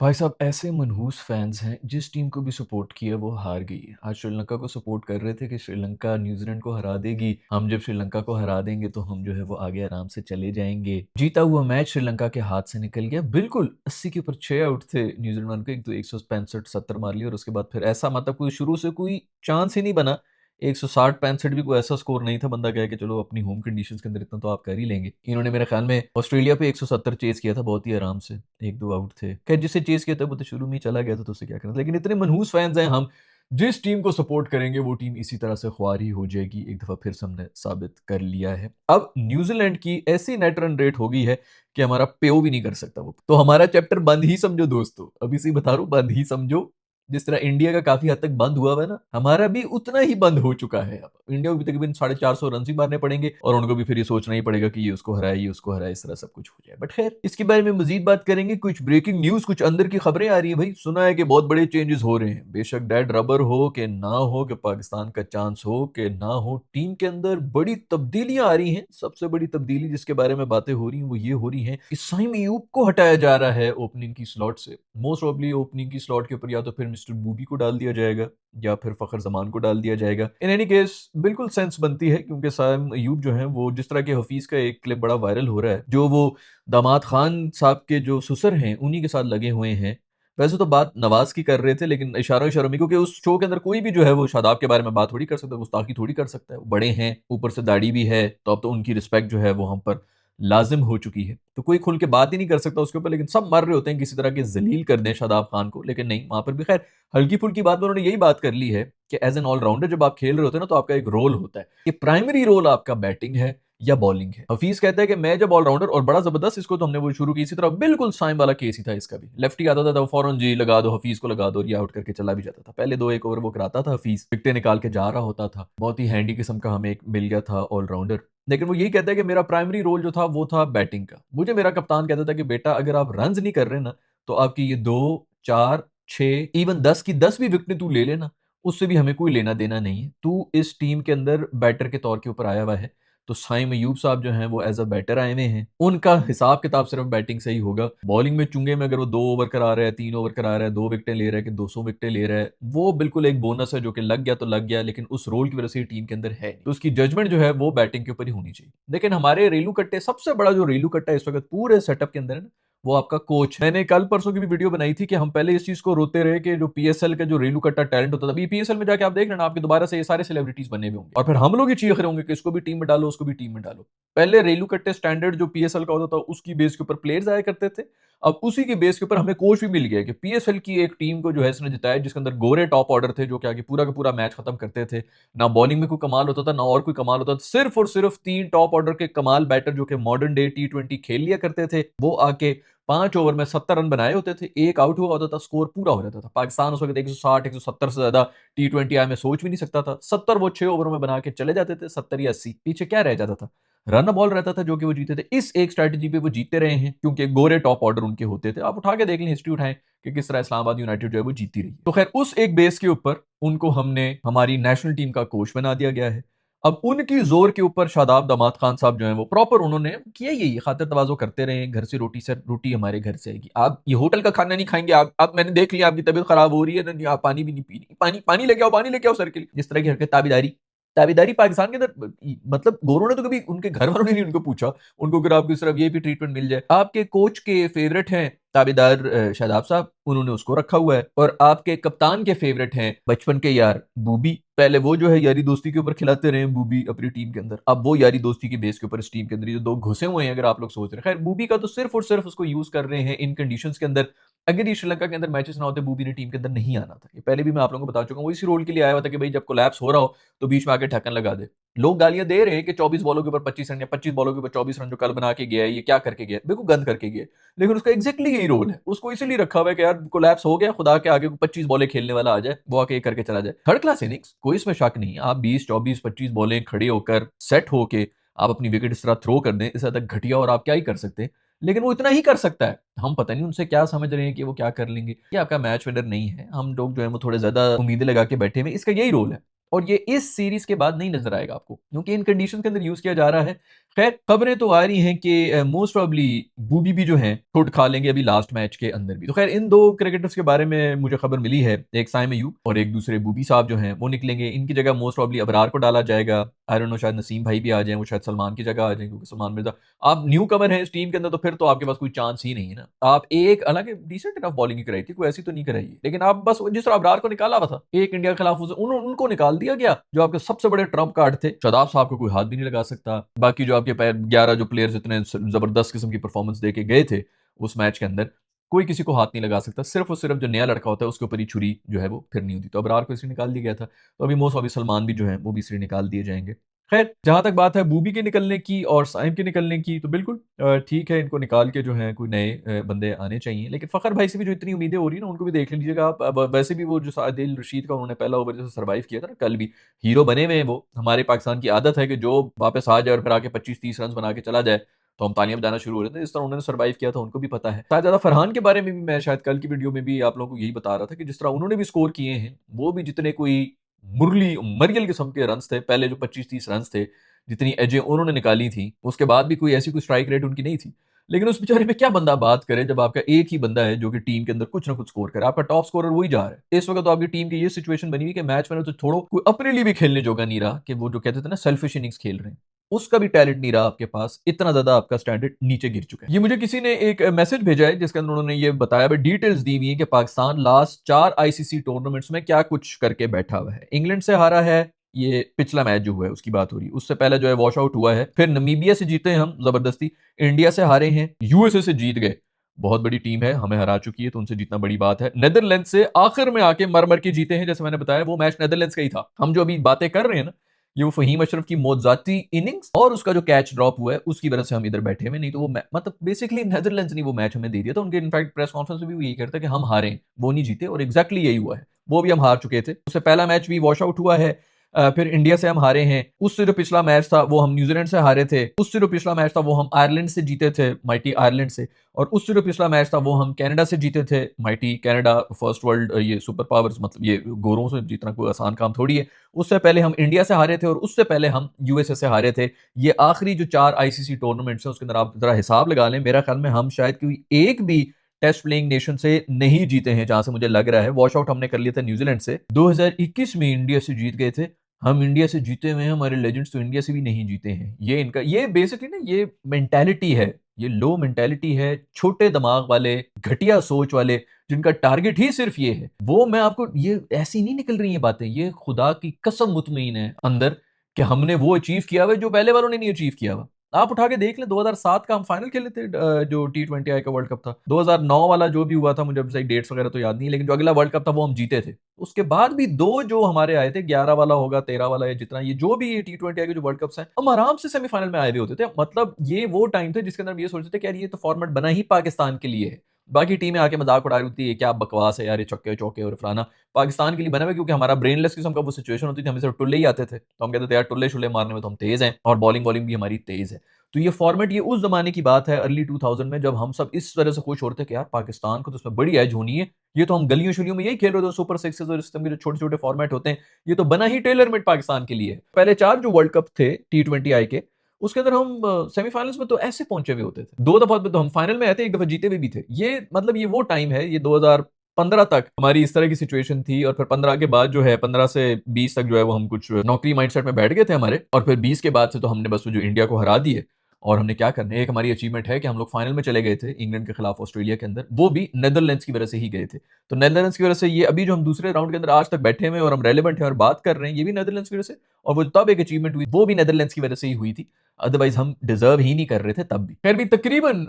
भाई साहब ऐसे मनहूस फैंस हैं जिस टीम को भी सपोर्ट किया वो हार गई है। आज श्रीलंका को सपोर्ट कर रहे थे कि श्रीलंका न्यूजीलैंड को हरा देगी, हम जब श्रीलंका को हरा देंगे तो हम जो है वो आगे आराम से चले जाएंगे। जीता हुआ मैच श्रीलंका के हाथ से निकल गया बिल्कुल। 80 के ऊपर 6 आउट थे न्यूजीलैंड के, एक तो 165 70 मार लिया और उसके बाद फिर ऐसा मतलब कोई शुरू से कोई चांस ही नहीं बना। 160 65 भी कोई ऐसा स्कोर नहीं था बंदा कहे कि चलो अपनी होम कंडीशंस के अंदर इतना तो आप कर ही लेंगे। इन्होंने मेरे ख्याल में ऑस्ट्रेलिया पे 170 चेज किया था बहुत ही आराम से, एक दो आउट थे। खैर जिससे चेज किया था वो तो शुरू में ही चला गया था तो उसे क्या करना, लेकिन इतने मनहूस फैंस हैं हम, जिस टीम को सपोर्ट करेंगे वो टीम इसी तरह से ख्वारी हो जाएगी। एक दफा फिर से हमने साबित कर लिया है। अब न्यूजीलैंड की ऐसी नेट रन रेट हो गई है कि हमारा पेओ भी नहीं कर सकता वो, तो हमारा चैप्टर बंद ही समझो दोस्तों, अभी से ही बता रहा हूं बंद ही समझो। जिस तरह इंडिया का काफी हद तक बंद हुआ है ना, हमारा भी उतना ही बंद हो चुका है। अब इंडिया को भी तकरीबन 450 रन ही मारने पड़ेंगे और उनको भी फिर ये सोचना ही पड़ेगा कि ये उसको हराए ये उसको हराए, इस तरह सब कुछ हो जाए। बट खैर इसके बारे में मजीद बात करेंगे। कुछ ब्रेकिंग न्यूज, कुछ अंदर की खबरें आ रही है भाई। सुना है कि बहुत बड़े चेंजेस हो रहे हैं, बेशक डेड रबर हो कि ना हो, कि पाकिस्तान का चांस हो कि ना हो, टीम के अंदर बड़ी तब्दीलियां आ रही हैं। सबसे बड़ी तब्दीली जिसके बारे में बातें हो रही हैं वो ये हो रही है कि साइम अयूब को हटाया जा रहा है ओपनिंग की स्लॉट से। मोस्ट प्रॉब्ली ओपनिंग की स्लॉट के ऊपर या तो फिर मिस्टर बूबी को डाल दिया जाएगा या फिर फखर जमान को डाल दिया जाएगा। इन एनी केस बिल्कुल सेंस बनती है, क्योंकि साइम अयूब जो है वो जिस तरह के हफीज का एक क्लिप बड़ा वायरल हो रहा है, जो वो दामाद खान साहब के जो ससुर हैं उन्हीं के साथ लगे हुए हैं। वैसे तो बात नवाज की कर रहे थे लेकिन इशारों इशारों में, क्योंकि उस शो के अंदर कोई भी जो है वो शादाब के बारे में बात थोड़ी कर सकता है, गुस्ताखी थोड़ी कर सकता है। वो बड़े हैं, ऊपर से दाढ़ी भी है, तो अब तो उनकी रिस्पेक्ट जो है वो हम पर लाजिम हो चुकी है, तो कोई खुल के बात ही नहीं कर सकता उसके ऊपर। लेकिन सब मर रहे होते हैं किसी तरह के जलील कर दें शादाब खान को, लेकिन नहीं, वहां पर भी खैर हल्की फुल्की बात में उन्होंने यही बात कर ली है कि एज एन ऑलराउंडर जब आप खेल रहे होते हैं ना तो आपका एक रोल होता है कि प्राइमरी रोल आपका बैटिंग है या बॉलिंग है। हफीज कहता है कि मैं जब ऑलराउंडर, और बड़ा जबरदस्त इसको तो हमने वो शुरू की इसी तरह, बिल्कुल साइम वाला केस ही था इसका भी। लेफ्टी आता था तो फौरन जी लगा दो, हफीज को लगा दो, और ये आउट करके चला भी जाता था। पहले दो एक ओवर वो कराता था हफीज, विकेटें निकाल के जा रहा होता था। बहुत ही हैंडी किस्म का हमें एक मिल गया था ऑलराउंडर। लेकिन वो यही कहता है कि मेरा प्राइमरी रोल जो था वो था बैटिंग का। मुझे मेरा कप्तान कहता था कि बेटा अगर आप रन नहीं कर रहे ना तो आपकी ये 2 4 6 इवन 10 की 10 भी विकेटें तू ले लेना, उससे भी हमें कोई लेना देना नहीं है। तू इस टीम के अंदर बैटर के तौर के ऊपर आया हुआ है। तो साइम अयूब साहब जो हैं वो एज अ बैटर आए हुए हैं, उनका हिसाब किताब सिर्फ बैटिंग से ही होगा। बॉलिंग में चुंगे में अगर वो 2 ओवर करा रहा है, 3 ओवर करा रहा है, 2 विकेटें ले रहा है कि 200 विकेटें ले रहा है, वो बिल्कुल एक बोनस है जो कि लग गया तो लग गया, लेकिन उस रोल की वजह से टीम के अंदर है नहीं। तो उसकी जजमेंट जो है वो बैटिंग के ऊपर ही होनी चाहिए। लेकिन हमारे रेलू कट्टे, सबसे बड़ा जो रेलू कट्टा इस वक्त पूरे सेटअप के अंदर है ना, वो आपका कोच। मैंने कल परसों की भी वीडियो बनाई थी कि हम पहले इस चीज को रोते रहे कि जो पीएसएल का जो रेलू कट्टा टैलेंट होता था, अभी पीएसएल में जाके आप देख लेना, आपके दोबारा से ये सारे सेलिब्रिटीज बने हुए होंगे और फिर हम लोग ही चीख रहे होंगे कि इसको भी टीम में डालो, उसको भी टीम में डालो। पहले रेलू कट्टे स्टैंडर्ड जो पीएसएल का होता था उसकी बेस के ऊपर प्लेयर्स आया करते थे। अब उसी के बेस के ऊपर हमें कोच भी मिल गया कि पीएसएल की एक टीम को जो है इसने जिताया, जिसके अंदर गोरे टॉप ऑर्डर थे जो कि आगे पूरा का पूरा मैच खत्म करते थे। ना बॉलिंग में कोई कमाल होता था ना और कोई कमाल होता था, सिर्फ और सिर्फ 3 टॉप ऑर्डर के कमाल बैटर जो कि मॉडर्न डे T20 खेल लिया करते थे, वो आके 5 ओवर में 70 रन बनाए होते थे, एक आउट हुआ होता था, स्कोर पूरा हो जाता था। पाकिस्तान उस वक्त 160 170 से ज्यादा T20 आए मैं सोच भी नहीं सकता था। 70 वो 6 ओवरों में बना के चले जाते थे, 70 या 80, पीछे क्या रह जाता था, रन बॉल रहता था जो कि वो जीते थे। इस एक स्ट्रैटेजी पे वो जीते रहे हैं क्योंकि गोरे टॉप ऑर्डर उनके होते थे। आप उठा के देख लें, हिस्ट्री उठाएं कि किस तरह इस्लामाबाद यूनाइटेड जो है वो जीती रही है। तो खैर उस एक बेस के ऊपर उनको हमने हमारी नेशनल टीम का कोच बना दिया गया है। अब उनकी जोर के ऊपर शादाब दामाद खान साहब जो है वो प्रॉपर उन्होंने किया, यही खातिर तवाजो करते रहे, घर से रोटी से रोटी हमारे घर से आएगी, आप ये होटल का खाना नहीं खाएंगे, आप मैंने देख लिया आपकी तबीयत खराब हो रही है ना, आप पानी भी नहीं पी, पानी पानी लेके आओ, पानी लेके आओ सर के लिए, जिस तरह की हरकत, ताबेदारी। ताबेदारी पाकिस्तान के अंदर मतलब गोरों ने तो कभी उनके घर वालों ने नहीं उनको पूछा उनको अगर आपको सिर्फ ये भी ट्रीटमेंट मिल जाए। आपके कोच के फेवरेट हैं ताबेदार शादाब साहब, उन्होंने उसको रखा हुआ है। और आपके कप्तान के फेवरेट हैं बचपन के यार बूबी, पहले वो जो है यारी दोस्ती के ऊपर खिलाते रहे बूबी अपनी टीम के अंदर, अब वो यारी दोस्ती के बेस के ऊपर इस टीम के अंदर ये जो दो घुसे हुए हैं, अगर आप लोग सोच रहे हैं। खैर बूबी का तो सिर्फ और सिर्फ उसको यूज कर रहे हैं इन कंडीशंस के अंदर। अगर ये श्रीलंका के अंदर मैचेस ना होते, बूबी ने टीम के अंदर नहीं आना था। ये पहले भी मैं आप लोगों को बता चुका हूँ, वो इसी रोल के लिए आया हुआ था कि भाई जब कोलैप्स हो रहा हो तो बीच में आके ढक्कन लगा दे। लोग गालियां दे रहे हैं कि 24 बॉलों के ऊपर 25 रन या 25 बॉलों के ऊपर 24 रन जो कल बना के गया है, ये क्या करके गया है, बिल्कुल गंद करके गया है। लेकिन उसका एग्जैक्टली यही रोल है, उसको इसीलिए रखा हुआ है कि यार कोलैप्स हो गया, खुदा के आगे 25 बॉलें खेलने वाला आ जाए, वो आके ये करके चला जाए। थर्ड क्लास इनिंग्स, कोई इसमें शक नहीं। आप 20 24 25 बॉलें खड़े होकर सेट होके आप अपनी विकेट इस तरह थ्रो कर दें, इससे ज्यादा घटिया और आप क्या ही कर सकते हैं। लेकिन वो इतना ही कर सकता है, हम पता नहीं उनसे क्या समझ रहे हैं कि वो क्या कर लेंगे। ये आपका मैच विनर नहीं है, हम लोग जो है वो थोड़े ज्यादा उम्मीदें लगा के बैठे हुए, इसका यही रोल है। और ये इस सीरीज के बाद नहीं नजर आएगा आपको, क्योंकि इन कंडीशन के अंदर यूज किया जा रहा है खैर खबरें तो आ रही हैं कि मोस्ट प्रॉब्ली बूबी भी जो हैं ठुड खा लेंगे अभी लास्ट मैच के अंदर भी। तो खैर इन दो क्रिकेटर्स के बारे में मुझे खबर मिली है, एक साइम अयूब और एक दूसरे बूबी साहब जो हैं वो निकलेंगे। इनकी जगह मोस्ट प्रॉब्ली अबरार को डाला जाएगा। आई डोंट नो, शायद नसीम भाई भी आ जाए, वो शायद सलमान की जगह आ जाए, क्योंकि सलमान मिर्जा आप न्यू कमर हैं इस टीम के अंदर, तो फिर तो आपके पास कोई चांस ही नहीं है ना। आप एक हालांकि डिसेंट इनफ बॉलिंग ही कराई थी, कोई ऐसी तो नहीं कराई है, लेकिन आप बस जिस तरह अबरार को निकाला हुआ था एक इंडिया के खिलाफ उनको निकाल दिया गया, जो आपके सबसे बड़े ट्रम्प कार्ड थे। शादाब साहब को कोई हाथ भी नहीं लगा सकता। बाकी जो आपके 11 जो प्लेयर्स इतने जबरदस्त किस्म की परफॉर्मेंस दे के गए थे उस मैच के अंदर, कोई किसी को हाथ नहीं लगा सकता। सिर्फ और सिर्फ जो नया लड़का होता है उसके ऊपर ही छुरी जो है वो फिर नहीं होती। तो अबरार को इसलिए निकाल दिया गया था। तो अभी मोस्ट अभी सलमान भी जो है वो भी इसलिए निकाल दिए जाएंगे। खैर जहां तक बात है बूबी के निकलने की और साइम के निकलने की, तो बिल्कुल ठीक है, इनको निकाल के जो है कोई नए बंदे आने चाहिए। लेकिन फखर भाई से भी जो इतनी उम्मीदें हो रही है ना, उनको भी देख लीजिएगा आप। अब वैसे भी वो जो आदिल रशीद का उन्होंने पहला ओवर जैसे सर्वाइव किया था ना, कल भी हीरो बने हुए हैं वो। हमारे पाकिस्तान की आदत है कि जो वापस आ जाए और फिर आके 25-30 रन बना के चला जाए तो हम तालियां बजाना शुरू हो रहे थे। इस तरह उन्होंने सर्वाइव किया था, उनको भी पता है। साथ ज्यादा फरहान के बारे में भी मैं शायद कल की वीडियो में भी आप लोगों को यही बता रहा था कि जिस तरह उन्होंने भी स्कोर किए हैं, वो भी जितने कोई मुरली मरियल किस्म के रन थे पहले, जो 25-30 रन थे, जितनी एजें उन्होंने निकाली थी, उसके बाद भी कोई ऐसी कोई स्ट्राइक रेट उनकी नहीं थी। लेकिन उस बेचारे पे क्या बंदा बात करे जब आपका एक ही बंदा है जो कि टीम के अंदर कुछ ना कुछ स्कोर करे। आपका टॉप स्कोरर वही जा रहा है इस वक्त। तो आपकी टीम की ये सिचुएशन बनी हुई कि मैच में तो छोड़ो, कोई अपने लिए भी खेलने जोगा नहीं रहा, कि वो जो कहते थे ना सेल्फिश इनिंग्स खेल रहे हैं, उसका भी टैलेंट नहीं रहा आपके पास। इतना ज्यादा आपका स्टैंडर्ड नीचे गिर चुका है। ये मुझे किसी ने एक मैसेज भेजा है जिसके अंदर उन्होंने ये बताया, डिटेल्स दी हुई है कि पाकिस्तान लास्ट 4 आईसीसी टूर्नामेंट्स में क्या कुछ करके बैठा हुआ है। इंग्लैंड से हारा है, ये पिछला मैच जो हुआ है उसकी बात हो रही है। उससे पहले जो है वॉश आउट हुआ है, फिर नमीबिया से जीते हम जबरदस्ती, इंडिया से हारे हैं, यूएसए से जीत गए, बहुत बड़ी टीम है, हमें हरा चुकी है तो उनसे जीतना बड़ी बात है। नेदरलैंड से आखिर में आके मर मर के जीते हैं, जैसे मैंने बताया वो मैच नेदरलैंड्स का ही था। हम जो अभी बातें कर रहे हैं ना, ये वो फहीम अशरफ की मौजाती इनिंग्स और उसका जो कैच ड्रॉप हुआ है उसकी वजह से हम इधर बैठे हुए। नहीं तो वो मतलब बेसिकली नेदरलैंड्स ने वो मैच हमें दे दिया था। उनके इनफैक्ट प्रेस कॉन्फ्रेंस में भी वो यही कहते हैं कि हम हारे, वो नहीं जीते, और एग्जैक्टली यही हुआ है। वो भी हम हार चुके थे। उससे पहला मैच भी वॉश आउट हुआ है। फिर इंडिया से हम हारे हैं। उससे जो पिछला मैच था वो हम न्यूजीलैंड से हारे थे। उससे जो पिछला मैच था वो हम आयरलैंड से जीते थे, माइटी आयरलैंड से। और उससे जो पिछला मैच था वो हम कनाडा से जीते थे, माइटी कनाडा, फर्स्ट वर्ल्ड ये सुपर पावर्स, मतलब ये गोरों से जीतना कोई आसान काम थोड़ी है। उससे पहले हम इंडिया से हारे थे और उससे पहले हम यूएसए से हारे थे। ये आखिरी जो 4 आईसीसी टूर्नामेंट्स हैं उसके अंदर आप जरा हिसाब लगा लें, मेरा ख्याल में हम शायद कोई एक भी टेस्ट प्लेइंग नेशन से नहीं जीते हैं, जहां से मुझे लग रहा है। वॉश आउट हमने कर लिया था न्यूजीलैंड से, 2021 में इंडिया से जीत गए थे। हम इंडिया से जीते हुए हैं, हमारे लेजेंड्स तो इंडिया से भी नहीं जीते हैं। ये इनका ये बेसिकली ना ये मेंटालिटी है, ये लो मेंटालिटी है, छोटे दिमाग वाले, घटिया सोच वाले, जिनका टारगेट ही सिर्फ ये है। वो मैं आपको, ये ऐसी नहीं निकल रही है बातें, ये खुदा की कसम मुतमईन है अंदर कि हमने वो अचीव किया हुआ है जो पहले वालों ने नहीं अचीव किया हुआ। आप उठा के देख लें, 2007 का हम फाइनल खेले थे, जो T20I का वर्ल्ड कप था। 2009 वाला जो भी हुआ था, मुझे अब सही डेट्स वगैरह तो याद नहीं, लेकिन जो अगला वर्ल्ड कप था वो हम जीते थे। उसके बाद भी दो जो हमारे आए थे, 11 वाला होगा, 13 वाला, या जितना ये जो भी T20I के जो वर्ल्ड कप्स हैं, हम आराम से सेमीफाइनल में आए हुए होते थे। मतलब ये वो टाइम थे जिसके अंदर हम ये सोचते थे कि यार ये तो फॉर्मेट बना ही पाकिस्तान के लिए है। बाकी टीमें आके मजाक उड़ा रही होती है, क्या बकवास है यार, ये छक्के चौके और फलाना। पाकिस्तान के लिए बना हुआ है, क्योंकि हमारा ब्रेनलेस किस्म का वो सिचुएशन होती थी, हमें सिर्फ टुल्ले ही आते थे, तो हम कहते थे यार टुल्ले शुल्ले मारने में तो हम तेज हैं, और बॉलिंग बॉलिंग भी हमारी तेज है। तो ये फॉर्मेट, ये उस जमाने की बात है, अर्ली 2000 में, जब हम सब इस तरह से खुश हो रहे थे कि यार पाकिस्तान को तो उसमें बड़ी एज होनी है। ये तो हम गलियों शलियों में यही खेल रहे थे, सुपर सिक्सेस और इस किस्म के जो छोटे छोटे फॉर्मेट होते हैं, ये तो बना ही टेलर मेड पाकिस्तान के लिए है। पहले 4 जो वर्ल्ड कप थे T20I के, उसके अंदर हम सेमीफाइनल्स में तो ऐसे पहुंचे हुए होते थे। 2 दफा तो हम फाइनल में आए थे, 1 दफा जीते हुए भी थे। ये मतलब ये वो टाइम है, ये 2015 तक हमारी इस तरह की सिचुएशन थी। और फिर 15 के बाद जो है, 15 से 20 तक जो है वो हम कुछ नौकरी माइंडसेट में बैठ गए थे हमारे। और फिर 20 के बाद से तो हमने बस जो इंडिया को हरा दिए। और हमने क्या करना है, एक हमारी अचीवमेंट है कि हम लोग फाइनल में चले गए थे इंग्लैंड के खिलाफ ऑस्ट्रेलिया के अंदर, वो भी नेदरलैंड्स की वजह से ही गए थे। तो नेदरलैंड्स की वजह से ये अभी जो हम दूसरे राउंड के अंदर आज तक बैठे हुए और हम रेलेवेंट हैं और बात कर रहे हैं, ये भी नेदरलैंड्स की वजह से। और वो तब एक अचीवमेंट हुई, वो भी नेदरलैंड्स की वजह से ही हुई थी। अदरवाइज हम डिजर्व ही नहीं कर रहे थे तब भी। खैर भी तकरीबन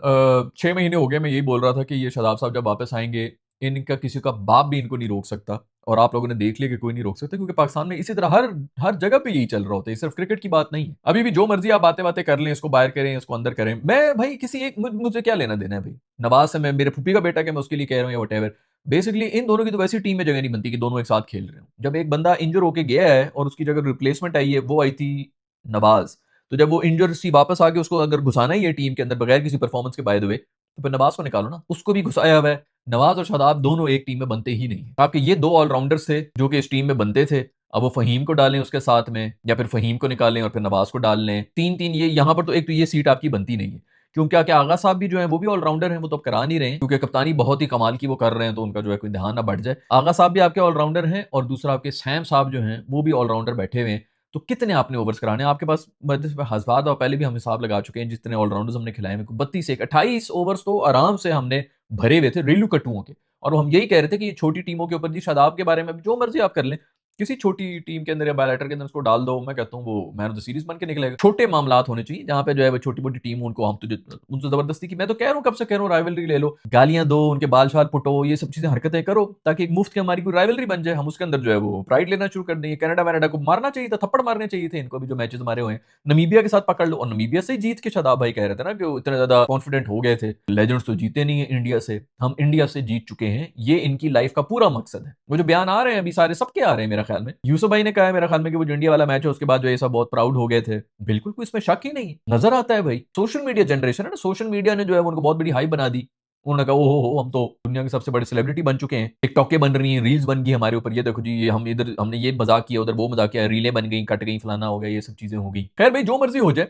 6 महीने हो गए, मैं यही बोल रहा था कि ये शादाब साहब जब वापस आएंगे, इनका किसी का बाप भी इनको नहीं रोक सकता। और आप लोगों ने देख लिया कि कोई नहीं रोक सकता, क्योंकि पाकिस्तान में इसी तरह हर हर जगह पे यही चल रहा होता है। सिर्फ क्रिकेट की बात नहीं है। अभी भी जो मर्जी आप बातें बातें कर लें, इसको बाहर करें, इसको अंदर करें, मैं भाई किसी एक मुझे क्या लेना देना है भाई। नवाज से मैं, मेरे फूफी का बेटा, क्या मैं उसके लिए कह रहा हूँ या वट। बेसिकली इन दोनों की तो वैसी टीम में जगह नहीं बनती कि दोनों एक साथ खेल रहे हो। जब एक बंदा इंजर होके गया है और उसकी जगह रिप्लेसमेंट आई है, वो आई थी नवाज। तो जब वो इंजर सी वापस आके उसको अगर घुसाना ही है टीम के अंदर बगैर किसी परफॉर्मेंस के, बाय द वे, तो फिर नवाज को निकालो ना, उसको भी घुसाया हुआ है। नवाज और शादाब दोनों एक टीम में बनते ही नहीं। आपके ये 2 ऑलराउंडर्स थे जो कि इस टीम में बनते थे। अब वो फ़हीम को डालें उसके साथ में, या फिर फ़हीम को निकालें और फिर नवाज़ को डाल लें। 3-3 ये यहाँ पर तो एक तो ये सीट आपकी बनती नहीं है। क्योंकि क्या आगा साहब भी जो है वो भी ऑलराउंडर हैं, वो तो अब करा नहीं रहे हैं क्योंकि कप्तानी बहुत ही कमाल की वो कर रहे हैं, तो उनका जो है कोई ध्यान ना बढ़ जाए। आगा साहब भी आपके ऑलराउंडर हैं और दूसरा आपके सैम साहब जो हैं वो भी ऑलराउंडर बैठे हुए हैं। तो कितने आपने ओवर्स कराने हैं? आपके पास मतलब हज़ार दफ़ा पहले भी हम हिसाब लगा चुके हैं जितने ऑलराउंडर्स हमने खिलाए हैं। 32 एक 28 ओवर्स तो आराम से हमने भरे हुए थे रेलू कट्टुओं के। और हम यही कह रहे थे कि ये छोटी टीमों के ऊपर जी शादाब के बारे में जो मर्ज़ी आप कर लें, किसी छोटी टीम के अंदर या बैलेटर के अंदर उसको डाल दो, मैं कहता हूँ वो मैन ऑफ द सीरीज बन के निकलेगा। छोटे मामलात होने चाहिए जहाँ पे जो है वो छोटी-मोटी टीम उनको हम तुझे उनसे ज़बरदस्ती की मैं तो कह रहा हूँ कब से कह रहा हूँ राइवलरी ले लो, गालियाँ दो, उनके बाल-शाल पुटो, ये सब चीज़ें हरकतें करो ताकि एक मुफ्त की हमारी कोई राइवलरी बन जाए। हम उसके अंदर जो है वो प्राइड लेना शुरू कर देंगे। कनाडा-वनाडा को मारना चाहिए था, थप्पड़ मारने चाहिए थे इनको अभी जो मैचेस हमारे हुए हैं। नमीबिया के साथ पकड़ लो और नमीबिया से ही जीत के शादाब भाई कह रहे थे ना कि वो इतने ज़्यादा कॉन्फिडेंट हो गए थे। लेजेंड्स तो जीते नहीं है इंडिया से, हम इंडिया से जीत चुके हैं। ये इनकी लाइफ का पूरा मकसद है। वो जो बयान आ रहे हैं अभी सारे सबके आ रहे हैं मेरा ख्याल में। यूसुफ भाई ने कहा है मेरा ख्याल में कि वो जो इंडिया वाला मैच है उसके बाद जो ये सब बहुत प्राउड हो गए थे। बिल्कुल कोई इसमें शक ही नहीं। नज़र आता है भाई। सोशल मीडिया जनरेशन है ना, सोशल मीडिया ने जो है उनको बहुत बड़ी हाइप बना दी। उन्होंने कहा ओहो हो हम तो दुनिया के सबसे बड़े सेलिब्रिटी बन चुके हैं। टिकटॉकें बन रही हैं, रील्स बन गई हमारे ऊपर, ये देखो जी ये हम इधर हमने ये मज़ाक किया, उधर वो मज़ाक किया, रीलें बन गई, कट गई, फलाना हो गया, ये सब चीज़ें हो गई। खैर भाई जो मर्ज़ी हो जाए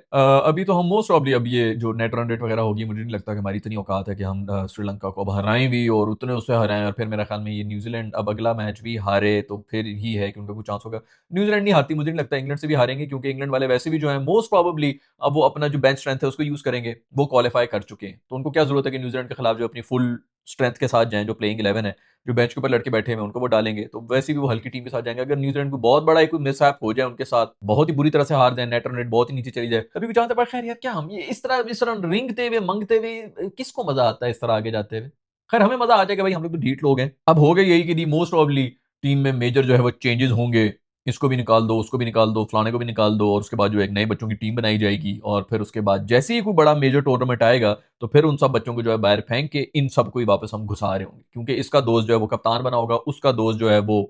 अभी तो हम मोस्ट प्रॉब्ली अब ये जो नेट रन रेट वगैरह होगी, मुझे नहीं लगता कि हमारी इतनी औकात है कि हम श्रीलंका को अब हराएँ भी और उतने उससे हराएँ और फिर मेरा ख्याल में ये न्यूज़ीलैंड अब अगला मैच भी हारे तो फिर ही है कि उनका कुछ चांस होगा। न्यूज़ीलैंड नहीं हारती, मुझे नहीं लगता इंग्लैंड से भी हारेंगे क्योंकि इंग्लैंड वाले वैसे भी जो है मोस्ट प्रोबेबली अब वो अपना जो बेंच स्ट्रेंथ है उसको यूज़ करेंगे, वो क्वालीफाई कर चुके हैं। तो उनको क्या ज़रूरत है कि न्यूज़ीलैंड के खिलाफ जो अपनी फुल स्ट्रेंथ के साथ जाएँ, जो प्लेइंग 11 है, जो बेंच के ऊपर लड़के बैठे हुए हैं उनको वो डालेंगे, तो वैसे भी वो हल्की टीम के साथ जाएँगे। अगर न्यूज़ीलैंड को बहुत बड़ा एक मिसहैप हो जाए उनके साथ, बहुत ही बुरी तरह से हार जाए, नेट रन रेट बहुत ही नीचे चली जाए, कभी भी जानते पर खैर यार क्या हम ये इस तरह रेंगते हुए, माँगते हुए किसको मज़ा आता है इस तरह आगे जाते हुए? खैर हमें मज़ा आ जाएगा भाई, हम लोग तो ढीठ लोग हैं। अब हो गया यही कि मोस्ट प्रोबेबली टीम में मेजर जो है वो चेंजेस होंगे। इसको भी निकाल दो, उसको भी निकाल दो, फलाने को भी निकाल दो और उसके बाद जो एक नए बच्चों की टीम बनाई जाएगी और फिर उसके बाद जैसे ही कोई बड़ा मेजर टूर्नामेंट आएगा, तो फिर उन सब बच्चों को जो है बाहर फेंक के इन सबको ही वापस हम घुसा रहे होंगे। क्योंकि इसका दोस्त जो है वो कप्तान बना होगा, उसका दोस्त जो है वो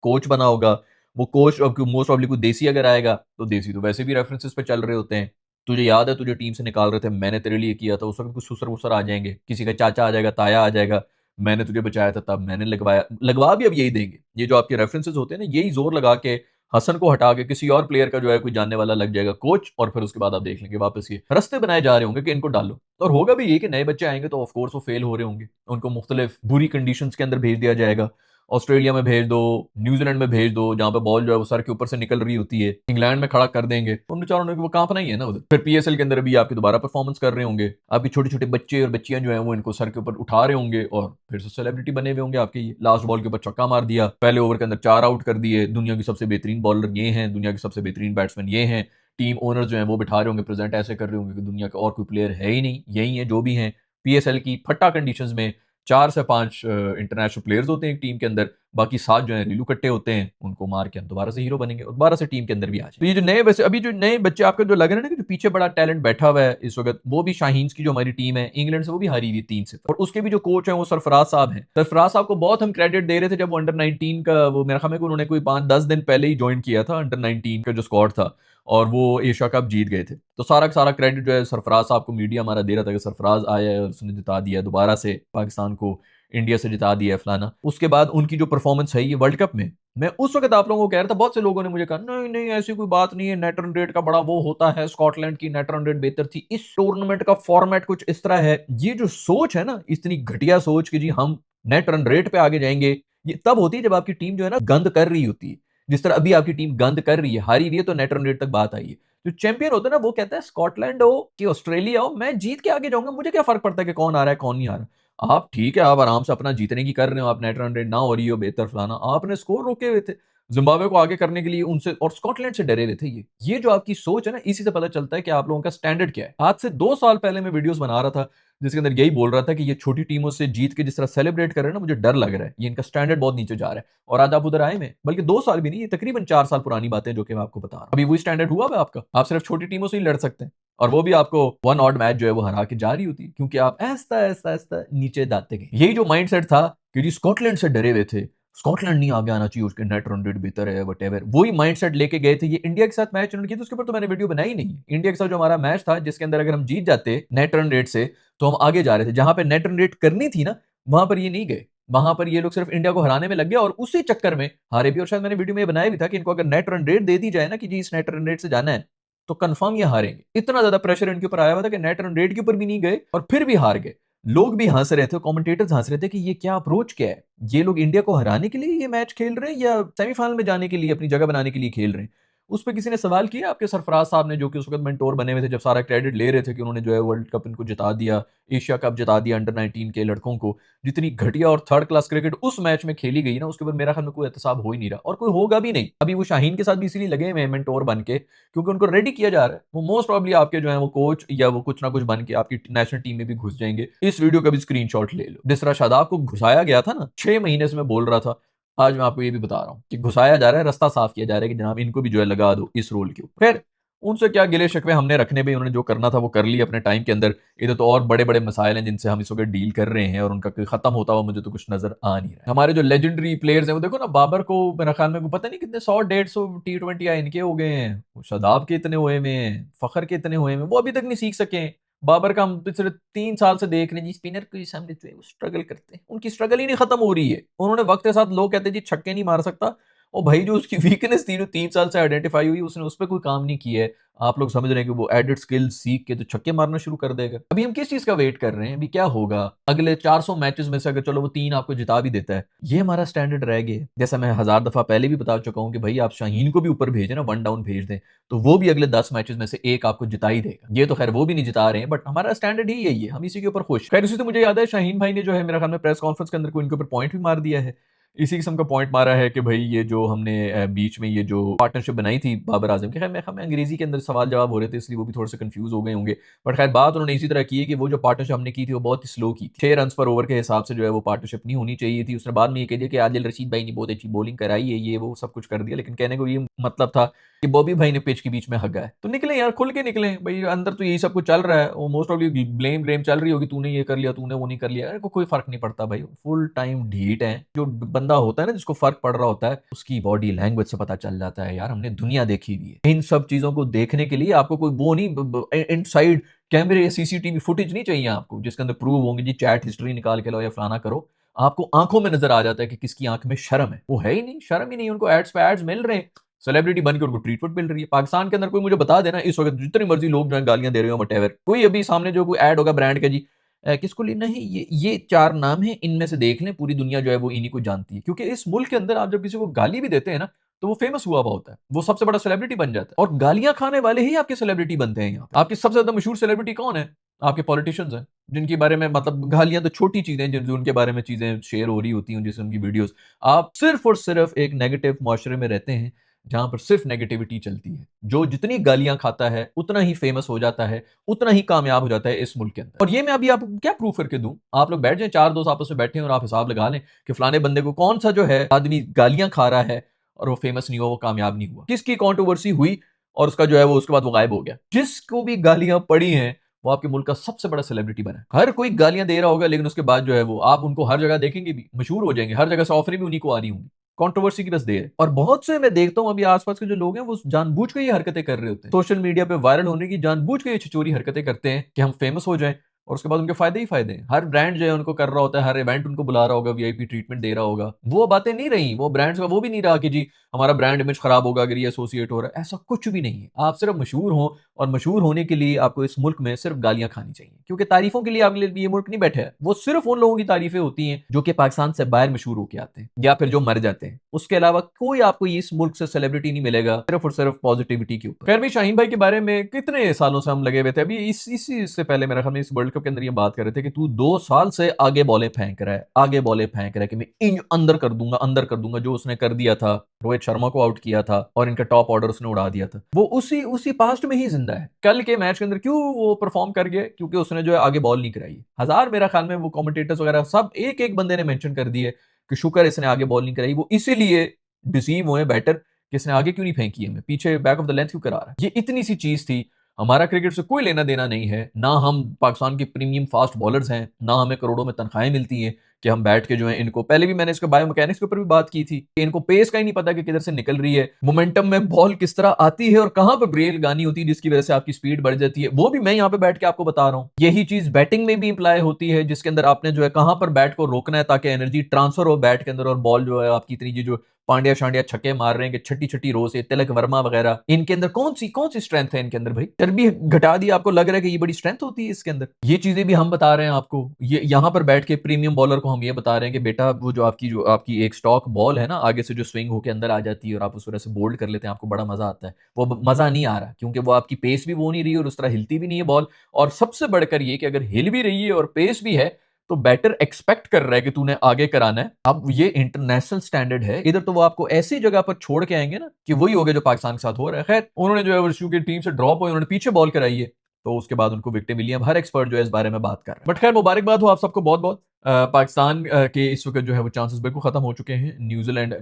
कोच बना होगा। वो कोच अब मोस्ट प्रोबेबली कोई देसी अगर आएगा, तो देसी तो वैसे भी रेफरेंसेस पे चल रहे होते हैं। तुझे याद है तुझे टीम से निकाल रहे थे, मैंने तेरे लिए किया था, उस वक़्त कुछ ससुर-वसुर आ जाएँगे, किसी का चाचा आ जाएगा, ताया आ जाएगा, मैंने तुझे बचाया था तब मैंने लगवाया लगवा भी अब यही देंगे। ये जो आपके रेफरेंसेस होते हैं ना, यही ज़ोर लगा के हसन को हटा के किसी और प्लेयर का जो है कोई जानने वाला लग जाएगा कोच और फिर उसके बाद आप देख लेंगे वापस ये रास्ते बनाए जा रहे होंगे कि इनको डालो। और होगा भी ये कि नए बच्चे आएँगे तो ऑफ कोर्स वो फेल हो रहे होंगे। उनको मुख्तलिफ बुरी कंडीशंस के अंदर भेज दिया जाएगा। ऑस्ट्रेलिया में भेज दो, न्यूज़ीलैंड में भेज दो, जहाँ पे बॉल जो है वो सर के ऊपर से निकल रही होती है। इंग्लैंड में खड़ा कर देंगे। उन बेचारों ने वो काँपना ही है ना उधर। फिर पीएसएल के अंदर भी आपके दोबारा परफॉर्मेंस कर रहे होंगे। आपके छोटे-छोटे बच्चे और बच्चियाँ जो हैं वो इनको सर के ऊपर उठा रहे होंगे और फिर से सेलिब्रिटी बने हुए होंगे आपके ये। लास्ट बॉल के ऊपर छक्का मार दिया, पहले ओवर के अंदर 4 आउट कर दिए, दुनिया की सबसे बेहतरीन बॉलर ये हैं, दुनिया के सबसे बेहतरीन बैट्समैन ये हैं। टीम ओनर्स जो हैं वो बिठा रहे होंगे, प्रेज़ेंट ऐसे कर रहे होंगे कि दुनिया का और कोई प्लेयर है ही नहीं, यही हैं जो भी हैं। पीएसएल की फट्टा कंडीशंस में 4 से 5 इंटरनेशनल प्लेयर्स होते हैं एक टीम के अंदर, बाकी 7 जो हैं रेलू कट्टे होते हैं, उनको मार के हम दोबारा से हीरो बनेंगे और दोबारा से टीम के अंदर भी आ जाएँ। तो ये जो नए वैसे अभी जो नए बच्चे आपको जो लग रहे हैं ना कि जो पीछे बड़ा टैलेंट बैठा हुआ है इस वक़्त, वो भी शाहीन्स की जो हमारी टीम है, इंग्लैंड से वो भी हारी हुई है 3-0 और उसके भी जो कोच हैं वो सरफराज साहब हैं। सरफराज साहब को बहुत हम क्रेडिट दे रहे थे जब वो अंडर 19 का वो मेरा ख्याल है कि उन्होंने कोई 5-10 दिन पहले ही जॉइन किया था अंडर 19 का जो स्क्वाड था और वो एशिया कप जीत गए थे। तो सारा का सारा क्रेडिट जो है सरफराज साहब को मीडिया हमारा दे रहा था कि सरफराज आया है और उसने जिता दिया दोबारा से पाकिस्तान को, इंडिया से जिता दिया है फलाना। उसके बाद उनकी जो परफॉर्मेंस है ये वर्ल्ड कप में, मैं उस वक़्त आप लोगों को कह रहा था, बहुत से लोगों ने मुझे कहा नहीं, नहीं ऐसी कोई बात नहीं है, नेट रन रेट का बड़ा वो होता है, स्कॉटलैंड की नेट रन रेट बेहतर थी, इस टूर्नामेंट का फॉर्मेट कुछ इस तरह है। ये जो सोच है ना, इतनी घटिया सोच कि जी हम नेट रन रेट पे आगे जाएँगे, ये तब होती है जब आपकी टीम जो है ना गंद कर रही होती है। जिस तरह अभी आपकी टीम गंद कर रही है, हारी हुई है तो नेट रन रेट तक बात आई है। जो चैंपियन होता है ना वो कहता है स्कॉटलैंड हो कि ऑस्ट्रेलिया हो, मैं जीत के आगे जाऊँगा, मुझे क्या फ़र्क पड़ता है कि कौन आ रहा है, कौन नहीं आ रहा। आप ठीक है, आप आराम से अपना जीतने की कर रहे हो, आप नेट रन रेट ना हो रही हो बेहतर फलाना, आपने स्कोर रोके हुए थे। ज़िम्बाब्वे को आगे करने के लिए उनसे और स्कॉटलैंड से डरे हुए थे ये। ये जो आपकी सोच है ना, इसी से पता चलता है कि आप लोगों का स्टैंडर्ड क्या है। आज से 2 साल पहले मैं वीडियोज़ बना रहा था, जिसके अंदर यही बोल रहा था कि ये छोटी टीमों से जीत के जिस तरह सेलिब्रेट कर रहे हैं ना, मुझे डर लग रहा है। ये इनका स्टैंडर्ड बहुत नीचे जा रहा है और आज आप उधर आए हुए हैं। बल्कि 2 साल भी नहीं, ये तकरीबन 4 साल पुरानी बातें हैं जो कि मैं आपको बता रहा हूँ। अभी वही स्टैंडर्ड हुआ है आपका। आप सिर्फ छोटी टीमों से ही लड़ सकते हैं और वो भी आपको वन ऑड मैच जो है वो हरा के जा रही होती है क्योंकि आप ऐसा-ऐसा नीचे जाते गए। यही जो माइंडसेट था कि जी स्कॉटलैंड से डरे हुए थे, स्कॉटलैंड नहीं आगे आना चाहिए, उसके नेट रन रेट बेहतर है व्हाटएवर, वही माइंडसेट लेके गए थे। ये इंडिया के साथ मैच उन्होंने किया था, उसके ऊपर तो मैंने वीडियो बनाई नहीं। इंडिया के साथ जो हमारा मैच था जिसके अंदर अगर हम जीत जाते नेट रन रेट से, तो हम आगे जा रहे थे। जहाँ पे नेट रन रेट करनी थी ना, वहाँ पर ये नहीं गए। वहां पर ये लोग सिर्फ इंडिया को हराने में लग गए और उसी चक्कर में हारे भी। और शायद मैंने वीडियो में बनाया भी था कि इनको अगर नेट रन रेट दे दी जाए ना कि जी इस नेट रन रेट से जाना है तो कंफर्म ये हारेंगे। इतना ज्यादा प्रेशर इनके ऊपर आया हुआ था कि नेट रन रेट के ऊपर भी नहीं गए और फिर भी हार गए। लोग भी हंस रहे थे, कमेंटेटर्स हंस रहे थे कि ये क्या अप्रोच क्या है, ये लोग इंडिया को हराने के लिए ये मैच खेल रहे हैं या सेमीफाइनल में जाने के लिए अपनी जगह बनाने के लिए खेल रहे हैं। उस पर किसी ने सवाल किया आपके सरफराज साहब ने, जो कि उस वक्त मेंटोर बने हुए थे, जब सारा क्रेडिट ले रहे थे कि उन्होंने जो है वर्ल्ड कप इनको जिता दिया, एशिया कप जिता दिया अंडर 19 के लड़कों को। जितनी घटिया और थर्ड क्लास क्रिकेट उस मैच में खेली गई ना, उसके ऊपर मेरा ख्याल में कोई एहतसाब हो ही नहीं रहा और कोई होगा भी नहीं। अभी वो शाहीन के साथ भी इसीलिए लगे हुए हैं मेंटोर बन के, क्योंकि उनको रेडी किया जा रहा है। वो मोस्ट प्रॉब्ली आपके जो है वो कोच या वो कुछ ना कुछ बन के आपकी नेशनल टीम में भी घुस जाएंगे। इस वीडियो का भी स्क्रीनशॉट ले लो। जिस तरह शादाब को घुसाया गया था ना, 6 महीने से मैं बोल रहा था, आज मैं आपको ये भी बता रहा हूँ कि घुसाया जा रहा है, रास्ता साफ किया जा रहा है कि जनाब इनको भी जो है लगा दो इस रोल के ऊपर। खैर, उनसे क्या गिले शिकवे हमने रखने भी, उन्होंने जो करना था वो कर लिया अपने टाइम के अंदर। इधर तो और बड़े बड़े मसाइल हैं जिनसे हम इस वक्त डील कर रहे हैं और उनका खत्म होता हुआ मुझे तो कुछ नजर आ नहीं रहा है। हमारे जो लेजेंडरी प्लेयर्स हैं वो देखो ना, बाबर को मेरा ख्याल में पता नहीं कितने 100-150 T20 इनके हो गए हैं, शादाब के इतने हुए में, फखर के इतने हुए में, वो अभी तक नहीं सीख सके। बाबर का हम पिछले 3 साल से देख रहे हैं जी, स्पिनर के सामने जो है वो स्ट्रगल करते हैं, उनकी स्ट्रगल ही नहीं खत्म हो रही है। उन्होंने वक्त के साथ, लोग कहते हैं जी छक्के नहीं मार सकता, और भाई जो उसकी वीकनेस थी जो 3 साल से आइडेंटिफाई हुई, उसने उस पर कोई काम नहीं किया है। आप लोग समझ रहे हैं कि वो एडिड स्किल सीख के तो छक्के मारना शुरू कर देगा। अभी हम किस चीज का वेट कर रहे हैं, अभी क्या होगा अगले 400 मैचेस में से, अगर चलो वो 3 आपको जिता भी देता है, ये हमारा स्टैंडर्ड रह गया। जैसा मैं 1000 दफा पहले भी बता चुका हूं कि भाई आप शाहीन को भी ऊपर भेजें ना, 1 डाउन भेज दें, तो वो भी अगले 10 मैचेस में से एक आपको जिता ही देगा। ये तो खैर वो भी नहीं जिता रहे हैं, बट हमारा स्टैंडर्ड ही यही है, हम इसी के ऊपर खुश। खैर इसी से मुझे याद है शाहीन भाई ने जो है मेरा ख्याल में प्रेस कॉन्फ्रेंस के अंदर को इनके ऊपर पॉइंट भी मार दिया है। इसी किस्म का पॉइंट मारा है कि भाई ये जो हमने बीच में ये जो पार्टनरशिप बनाई थी बाबर आजम की, खैर मैं अंग्रेजी के अंदर सवाल जवाब हो रहे थे इसलिए वो भी थोड़े से कंफ्यूज हो गए होंगे, बट खैर बात उन्होंने इसी तरह की है कि वो जो पार्टनरशिप हमने की थी वो बहुत ही स्लो की थी। 6 रन पर ओवर के हिसाब से जो है वो पार्टनरशिप नहीं होनी चाहिए थी। उसने बाद में ये कह दिया कि आदिल रशीद भाई ने बहुत अच्छी बॉलिंग कराई है, ये वो सब कुछ कर दिया, लेकिन कहने को ये मतलब था कि बॉबी भाई ने पिच के बीच में हगा है। तो निकले यार, खुल के निकले भाई, अंदर तो यही सब कुछ चल रहा है, वो मोस्ट ऑफ ब्लेम ब्लेम चल रही होगी, तूने ये कर लिया, तूने वो नहीं कर लिया, को कोई फर्क नहीं पड़ता भाई, फुल टाइम ढीठ है। जो बंदा होता है ना जिसको फर्क पड़ रहा होता है, उसकी बॉडी लैंग्वेज से पता चल जाता है यार, हमने दुनिया देखी हुई है। इन सब चीजों को देखने के लिए आपको कोई वो नहीं, इनसाइड कैमरे या सीसीटीवी फुटेज नहीं चाहिए आपको जिसके अंदर प्रूव होंगे जी चैट हिस्ट्री निकाल के लो या फलाना करो। आपको आंखों में नजर आ जाता है कि किसकी आंख में शर्म है। वो है ही नहीं, शर्म ही नहीं, उनको एड्स पे एड्स मिल रहे हैं, सेलिब्रिटी बनकर उनको ट्रीटमेंट मिल रही है। पाकिस्तान के अंदर कोई मुझे बता देना इस वक्त जितनी मर्जी लोग जो है गालियां दे रहे हो वटेवर, कोई अभी सामने जो कोई ऐड होगा ब्रांड का जी, किसको लेना है, ये 4 नाम है, इनमें से देख लें, पूरी दुनिया जो है वो इन्हीं को जानती है। क्योंकि इस मुल्क के अंदर आप जब किसी को गाली भी देते हैं ना, तो वो फेमस हुआ होता है, वो सबसे बड़ा सेलिब्रिटी बन जाता है, और गालियां खाने वाले ही आपके सेलिब्रिटी बनते हैं। यहाँ पे आपकी सबसे ज्यादा मशहूर सेलिब्रिटी कौन है? आपके पॉलिटिशियंस हैं, जिनके बारे में मतलब गालियां तो छोटी चीजें जो उनके बारे में चीजें शेयर हो रही होती हैं, जैसे उनकी वीडियोस। आप सिर्फ और सिर्फ एक नेगेटिव मुआशरे में रहते हैं जहां पर सिर्फ नेगेटिविटी चलती है। जो जितनी गालियां खाता है उतना ही फेमस हो जाता है, उतना ही कामयाब हो जाता है इस मुल्क के अंदर। और ये मैं अभी आपको क्या प्रूफ करके दूं? आप लोग बैठ जाए, 4 दोस्त आपस में बैठे हैं और आप हिसाब लगा लें कि फलाने बंदे को कौन सा जो है आदमी गालियां खा रहा है और वो फेमस नहीं हुआ, वो कामयाब नहीं हुआ, किसकी कॉन्ट्रोवर्सी हुई और उसका जो है वो उसके बाद वो गायब हो गया। जिसको भी गालियां पड़ी हैं वो आपके मुल्क का सबसे बड़ा सेलिब्रिटी बना है। हर कोई गालियां दे रहा होगा, लेकिन उसके बाद जो है वो आप उनको हर जगह देखेंगे भी, मशहूर हो जाएंगे, हर जगह से ऑफरें भी उन्हीं को आ रही होंगी, कंट्रोवर्सी की बस देर है। और बहुत से मैं देखता हूं अभी आसपास के जो लोग हैं वो जानबूझ के ये हरकतें कर रहे होते हैं, सोशल मीडिया पे वायरल होने की जानबूझ के ये छिचोरी हरकतें करते हैं कि हम फेमस हो जाएं, और उसके बाद उनके फायदे ही फायदे हैं। हर ब्रांड जो है उनको कर रहा होता है, हर इवेंट उनको बुला रहा होगा, वीआईपी ट्रीटमेंट दे रहा होगा। वो बातें नहीं रही, वो ब्रांड्स का वो भी नहीं रहा कि जी हमारा ब्रांड इमेज खराब होगा अगर ये एसोसिएट हो रहा है। ऐसा कुछ भी नहीं है। आप सिर्फ मशहूर हो, और मशहूर होने के लिए आपको इस मुल्क में सिर्फ गालियां खानी चाहिए, क्योंकि तारीफों के लिए आपके लिए ये मुल्क नहीं बैठा है। वो सिर्फ उन लोगों की तारीफें होती हैं जो कि पाकिस्तान से बाहर मशहूर होकर आते हैं या फिर जो मर जाते हैं। उसके अलावा कोई आपको इस मुल्क से सेलिब्रिटी नहीं मिलेगा, सिर्फ और सिर्फ पॉजिटिविटी के ऊपर। खैर भी शाहीन भाई के बारे में कितने सालों से हम लगे हुए थे, अभी इसी से पहले मेरा ख्याल में इस वर्ल्ड कप के अंदर ये बात कर रहे थे कि तू 2 साल से आगे बॉलें फेंक रहा है, आगे बॉलें फेंक रहा है कि मैं इन अंदर कर दूंगा, अंदर कर दूंगा। जो उसने कर दिया था, रोहित शर्मा को आउट किया था और इनका टॉप ऑर्डर उसने उड़ा दिया था, वो उसी उसी पास्ट में ही जिंदा है। कल के मैच के अंदर क्यों वो परफॉर्म कर गया? क्योंकि उसने जो है आगे बॉल नहीं कराई। हजार मेरा ख्याल में वो कमेंटेटर्स वगैरह सब एक एक बंदे ने मेंशन कर दिए कि शुक्र इसने आगे बॉल नहीं कराई, वो इसीलिए डिसीव हुए बैटर कि इसने आगे क्यों नहीं फेंकी, हमें पीछे बैक ऑफ द लेंथ क्यों करा रहा है। ये इतनी सी चीज थी। हमारा क्रिकेट से कोई लेना देना नहीं है, ना हम पाकिस्तान के प्रीमियम फास्ट बॉलर्स हैं, ना हमें करोड़ों में तनख्वाहें मिलती हैं कि हम बैठ के जो है इनको, पहले भी मैंने इसके बायोमैकेनिक्स के ऊपर भी बात की थी कि इनको पेस का ही नहीं पता कि किधर से निकल रही है, मोमेंटम में बॉल किस तरह आती है और कहां पर ब्रेक लगानी होती है जिसकी वजह से आपकी स्पीड बढ़ जाती है, वो भी मैं यहाँ पे बैठ के आपको बता रहा हूँ। यही चीज बैटिंग में भी इंप्लाई होती है, जिसके अंदर आपने जो है कहां पर बैट को रोकना है ताकि एनर्जी ट्रांसफर हो बैट के अंदर, और बॉल जो है आपकी इतनी जो पांड्या शांड्या छक्के मार रहे हैं कि छठी छठी रो से, तिलक वर्मा वगैरह, इनके अंदर कौन सी स्ट्रेंथ है इनके अंदर भाई? चर्बी घटा दी, आपको लग रहा है कि ये बड़ी स्ट्रेंथ होती है इसके अंदर? ये चीजें भी हम बता रहे हैं आपको। ये यहाँ पर बैठ के प्रीमियम बॉलर को हम ये बता रहे हैं कि बेटा वो जो आपकी एक स्टॉक बॉल है ना, आगे से जो स्विंग होकर अंदर आ जाती है और आप उस वजह से बोल्ड कर लेते हैं, आपको बड़ा मजा आता है, वो मजा नहीं आ रहा क्योंकि वो आपकी पेस भी वो नहीं रही और उस तरह हिलती भी नहीं है बॉल। और सबसे बढ़कर ये कि अगर हिल भी रही है और पेस भी है, तो बैटर एक्सपेक्ट कर रहा है कि तूने आगे कराना है। अब ये इंटरनेशनल स्टैंडर्ड है, इधर तो वो आपको ऐसी जगह पर छोड़ के आएंगे ना कि वही हो गया जो पाकिस्तान के साथ हो रहा है। खैर, उन्होंने जो है वर्षों की टीम से ड्रॉप हुए, उन्होंने पीछे बॉल कराई है, तो उसके बाद उनको विकेटें मिली। अब हर एक्सपर्ट जो है इस बारे में बात कर रहा है। बट खैर, मुबारकबाद हो आप सबको बहुत बहुत। पाकिस्तान के इस वक्त जो है वो चांसेस बिल्कुल खत्म हो चुके हैं। न्यूजीलैंड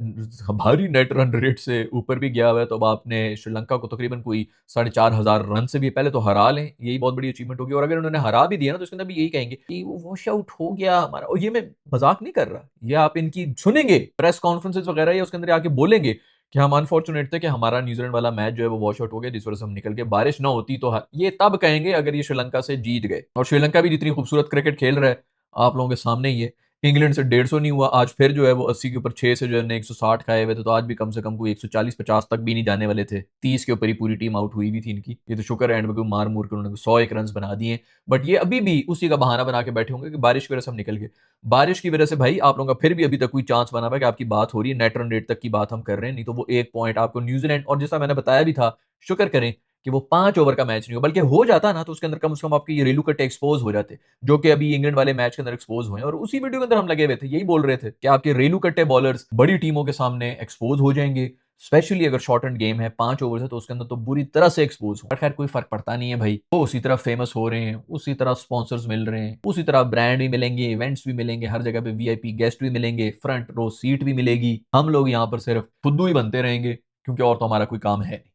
भारी नेट रन रेट से ऊपर भी गया हुआ है, तो अब आपने श्रीलंका को तकरीबन कोई 4,500 रन से भी पहले तो हरा लें, यही बहुत बड़ी अचीवमेंट होगी। और अगर उन्होंने हरा भी दिया ना, तो उसके अंदर भी यही कहेंगे कि वो वॉश आउट हो गया हमारा। और ये मैं मजाक नहीं कर रहा, ये आप इनकी सुनेंगे प्रेस कॉन्फ्रेंसेस वगैरह, या उसके अंदर आके बोलेंगे कि हम अनफॉर्चुनेट थे कि हमारा न्यूजीलैंड वाला मैच जो है वो वॉश आउट हो गया, जिस वजह से हम निकल के, बारिश ना होती तो ये तब कहेंगे अगर ये श्रीलंका से जीत गए। और श्रीलंका भी जितनी खूबसूरत क्रिकेट खेल रहा है आप लोगों के सामने ही है। इंग्लैंड से 150 नहीं हुआ, आज फिर जो है वो 80 के ऊपर 6 से जो है 160 खाए हुए थे, तो आज भी कम से कम कोई 140-50 तक भी नहीं जाने वाले थे। 30 के ऊपर ही पूरी टीम आउट हुई भी थी इनकी। ये तो शुक्र है एंड में कोई मार मूर के उन्होंने 101 रन बना दिए। बट ये अभी भी उसी का बहाना बना के बैठे होंगे कि बारिश की वजह से हम निकल गए। बारिश की वजह से भाई आप लोगों का फिर भी अभी तक कोई चांस बना हुआ है कि आपकी बात हो रही है, नेट रन रेट तक की बात हम कर रहे हैं, नहीं तो वो एक पॉइंट आपको न्यूजीलैंड, और जैसा मैंने बताया भी था, शुक्र करें कि वो 5 ओवर का मैच नहीं हो, बल्कि हो जाता ना तो उसके अंदर कम से कम आपके ये रेलू कट्टे एक्सपोज हो जाते, जो कि अभी इंग्लैंड वाले मैच के अंदर एक्सपोज हुए हैं। और उसी वीडियो के अंदर हम लगे हुए थे, यही बोल रहे थे कि आपके रेलू कट्टे बॉलर्स बड़ी टीमों के सामने एक्सपोज हो जाएंगे, स्पेशली अगर शॉर्ट एंड गेम है, 5 ओवर है, तो उसके अंदर तो बुरी तरह से एक्सपोज हो। पर खैर कोई फर्क पड़ता नहीं है भाई, वो उसी तरह फेमस हो रहे हैं, उसी तरह स्पॉन्सर्स मिल रहे हैं, उसी तरह ब्रांड भी मिलेंगे, इवेंट्स भी मिलेंगे, हर जगह पे वीआईपी गेस्ट भी मिलेंगे, फ्रंट रो सीट भी मिलेगी। हम लोग यहाँ पर सिर्फ फुद्दू ही बनते रहेंगे, क्योंकि और तो हमारा कोई काम है नहीं।